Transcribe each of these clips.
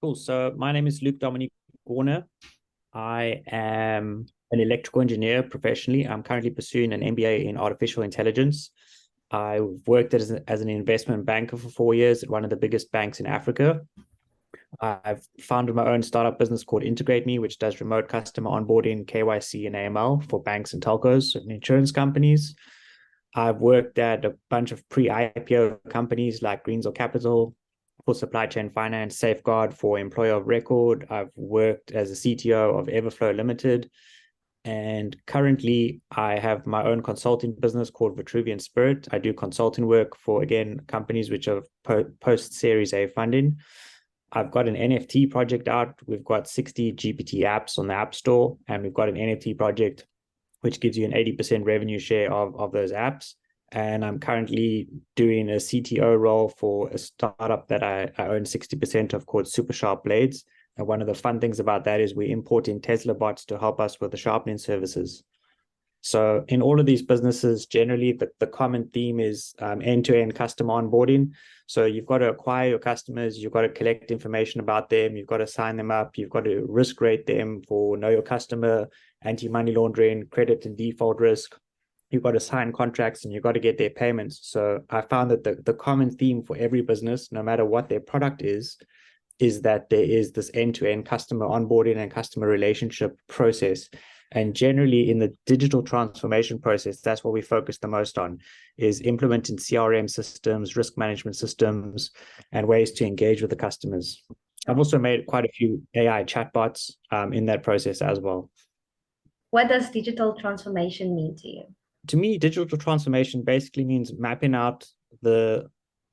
Cool. So my name is Luke Dominique Warner. I am an electrical engineer professionally. I'm currently pursuing an MBA in artificial intelligence. I worked as an investment banker for 4 years at one of the biggest banks in Africa. I've founded my own startup business called Intergreatme, which does remote customer onboarding, KYC and AML for banks and telcos and insurance companies. I've worked at a bunch of pre-IPO companies like Greensill Capital for supply chain finance, Safeguard for employer of record. I've worked as a CTO of Everflow Limited. And currently, I have my own consulting business called Vitruvian Spirit. I do consulting work for, again, companies which are post-Series A funding. I've got an NFT project out. We've got 60 GPT apps on the App Store, and we've got an NFT project which gives you an 80% revenue share of those apps. And I'm currently doing a CTO role for a startup that I own 60% of called Super Sharp Blades. And one of the fun things about that is we're importing Tesla bots to help us with the sharpening services. So in all of these businesses, generally the common theme is end-to-end customer onboarding. So you've got to acquire your customers, you've got to collect information about them, you've got to sign them up, you've got to risk rate them for know your customer, anti-money laundering, credit and default risk. You've got to sign contracts and you've got to get their payments. So I found that the common theme for every business, no matter what their product is that there is this end-to-end customer onboarding and customer relationship process. And generally in the digital transformation process, that's what we focus the most on, is implementing CRM systems, risk management systems, and ways to engage with the customers. I've also made quite a few AI chatbots in that process as well. What does digital transformation mean to you? To me, digital transformation basically means mapping out the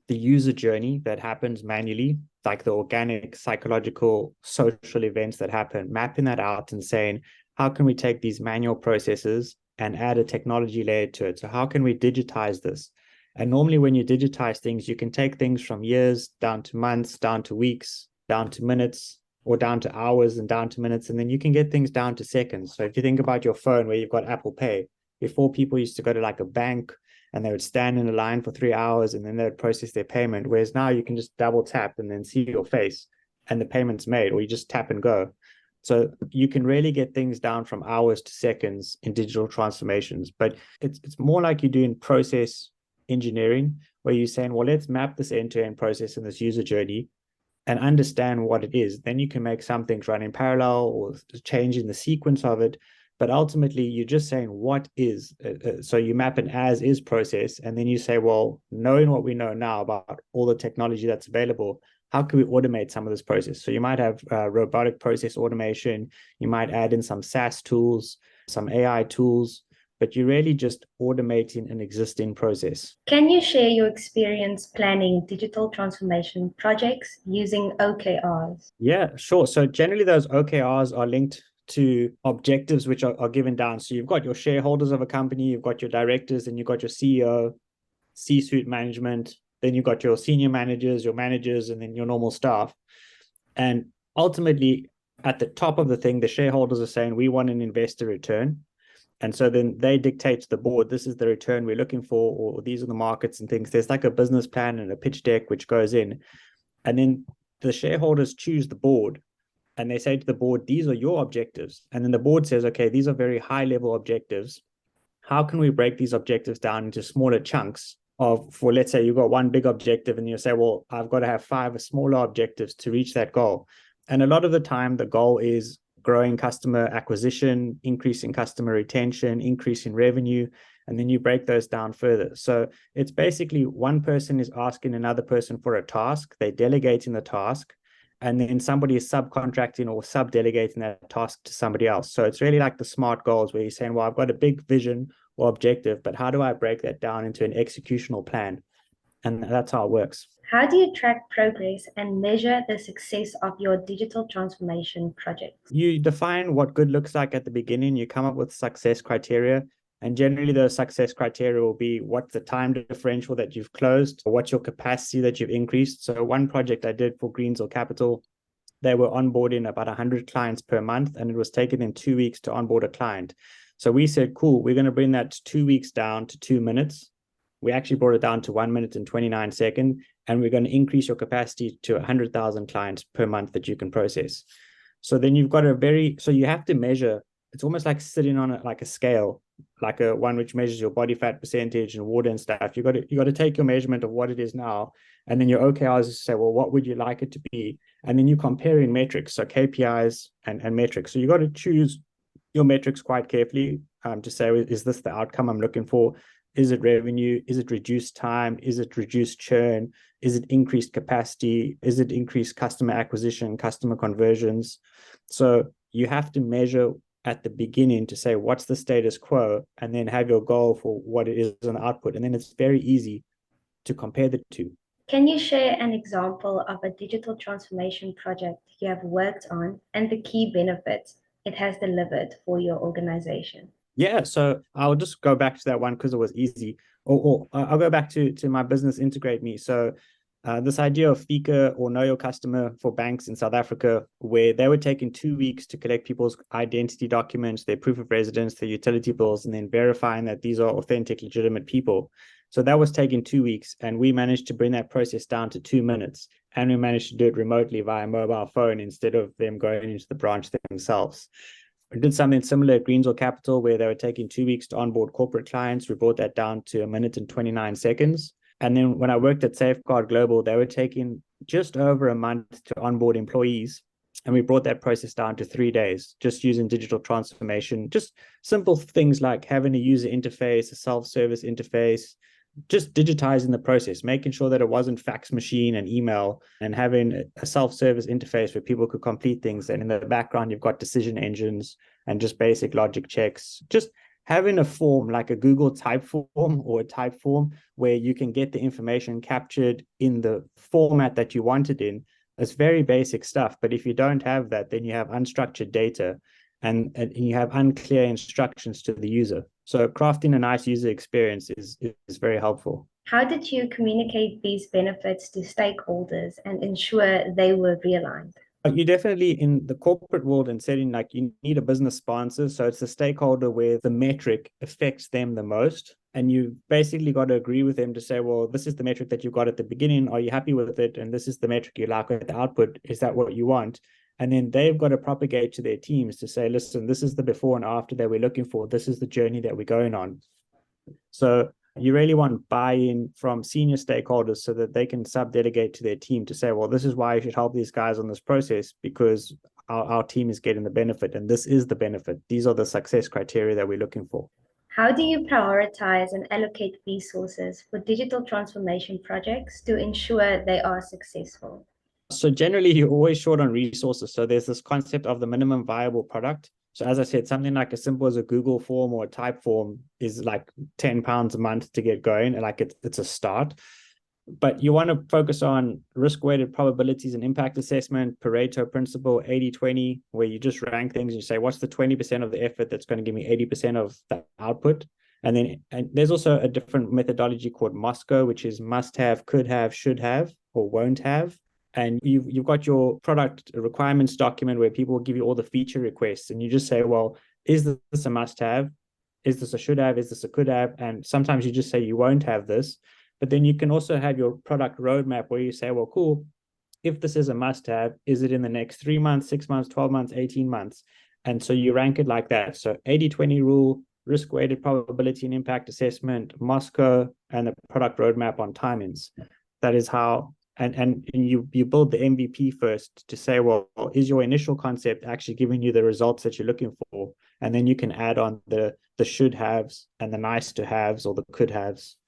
user journey that happens manually, like the organic, psychological, social events that happen, mapping that out and saying, how can we take these manual processes and add a technology layer to it? So how can we digitize this? And normally when you digitize things, you can take things from years down to months, down to weeks, down to minutes, or down to hours and down to minutes. And then you can get things down to seconds. So if you think about your phone where you've got Apple Pay, before people used to go to like a bank and they would stand in a line for 3 hours and then they would process their payment. Whereas now you can just double tap and then see your face and the payment's made, or you just tap and go. So you can really get things down from hours to seconds in digital transformations. But it's more like you're doing process engineering, where you're saying, well, let's map this end-to-end process and this user journey and understand what it is. Then you can make some things run in parallel or change in the sequence of it. But ultimately, you're just saying what is. So you map an as-is process, and then you say, well, knowing what we know now about all the technology that's available, how can we automate some of this process? So you might have robotic process automation. You might add in some SaaS tools, some AI tools, but you're really just automating an existing process. Can you share your experience planning digital transformation projects using OKRs? Yeah, sure. So generally, those OKRs are linked to objectives which are given down. So you've got your shareholders of a company, you've got your directors, and you've got your CEO, C-suite management, then you've got your senior managers, your managers, and then your normal staff. And ultimately, at the top of the thing, the shareholders are saying, we want an investor return. And so then they dictate to the board, this is the return we're looking for, or these are the markets and things. There's like a business plan and a pitch deck which goes in. And then the shareholders choose the board. And they say to the board, these are your objectives. And then the board says, okay, these are very high level objectives. How can we break these objectives down into smaller chunks for, let's say you've got one big objective and you say, well, I've got to have 5 smaller objectives to reach that goal. And a lot of the time, the goal is growing customer acquisition, increasing customer retention, increasing revenue, and then you break those down further. So it's basically one person is asking another person for a task, they're delegating the task, and then somebody is subcontracting or sub-delegating that task to somebody else. So it's really like the SMART goals where you're saying, well, I've got a big vision or objective, but how do I break that down into an executional plan? And that's how it works. How do you track progress and measure the success of your digital transformation project? You define what good looks like at the beginning. You come up with success criteria. And generally, those success criteria will be what's the time differential that you've closed, or what's your capacity that you've increased. So one project I did for Greensill Capital, they were onboarding about 100 clients per month, and it was taking them 2 weeks to onboard a client. So we said, cool, we're going to bring that 2 weeks down to 2 minutes. we actually brought it down to 1 minute and 29 seconds, and we're going to increase your capacity to 100,000 clients per month that you can process. So then you've got so you have to measure. It's almost like sitting on like a scale, like a one which measures your body fat percentage and water and stuff. You got to take your measurement of what it is now, and then your OKRs is to say, well, what would you like it to be? And then you comparing metrics, so KPIs and metrics. So you got to choose your metrics quite carefully to say, is this the outcome I'm looking for? Is it revenue? Is it reduced time? Is it reduced churn? Is it increased capacity? Is it increased customer acquisition, customer conversions? So you have to measure at the beginning to say, what's the status quo? And then have your goal for what it is on the output. And then it's very easy to compare the two. Can you share an example of a digital transformation project you have worked on and the key benefits it has delivered for your organization? Yeah, so I'll just go back to that one because it was easy. Or I'll go back to my business, Intergreatme. So this idea of FICA, or Know Your Customer, for banks in South Africa, where they were taking 2 weeks to collect people's identity documents, their proof of residence, their utility bills, and then verifying that these are authentic, legitimate people. So that was taking 2 weeks, and we managed to bring that process down to 2 minutes. And we managed to do it remotely via mobile phone instead of them going into the branch themselves. We did something similar at Greenswell Capital, where they were taking 2 weeks to onboard corporate clients. We brought that down to 1 minute and 29 seconds. And then when I worked at Safeguard Global, they were taking just over a month to onboard employees. And we brought that process down to 3 days, just using digital transformation, just simple things like having a user interface, a self-service interface, just digitizing the process, making sure that it wasn't fax machine and email, and having a self-service interface where people could complete things. And in the background, you've got decision engines and just basic logic checks. Just having a form like a Google type form or a type form where you can get the information captured in the format that you want it in. It's very basic stuff. But if you don't have that, then you have unstructured data and you have unclear instructions to the user. So crafting a nice user experience is very helpful. How did you communicate these benefits to stakeholders and ensure they were realigned? You definitely, in the corporate world and setting, like, you need a business sponsor. So it's the stakeholder where the metric affects them the most. And you basically got to agree with them to say, well, this is the metric that you got at the beginning. Are you happy with it? And this is the metric you like at the output. Is that what you want? And then they've got to propagate to their teams to say, listen, this is the before and after that we're looking for. This is the journey that we're going on. So you really want buy-in from senior stakeholders so that they can sub-delegate to their team to say, well, this is why you should help these guys on this process, because our team is getting the benefit, and this is the benefit. These are the success criteria that we're looking for. How do you prioritize and allocate resources for digital transformation projects to ensure they are successful? So generally, you're always short on resources. So there's this concept of the minimum viable product. So as I said, something like as simple as a Google form or a type form is like £10 a month to get going. And like it's a start. But you want to focus on risk-weighted probabilities and impact assessment, Pareto principle, 80-20, where you just rank things and you say, what's the 20% of the effort that's going to give me 80% of the output? And there's also a different methodology called MOSCO, which is must have, could have, should have, or won't have. And you've got your product requirements document where people will give you all the feature requests, and you just say, well, is this a must have? Is this a should have? Is this a could have? And sometimes you just say you won't have this. But then you can also have your product roadmap where you say, well, cool, if this is a must have, is it in the next 3 months, 6 months, 12 months, 18 months? And so you rank it like that. So 80-20 rule, risk-weighted probability and impact assessment, MOSCO, and the product roadmap on timings. That is how. And you build the MVP first to say, well, is your initial concept actually giving you the results that you're looking for? And then you can add on the should haves and the nice to haves or the could haves.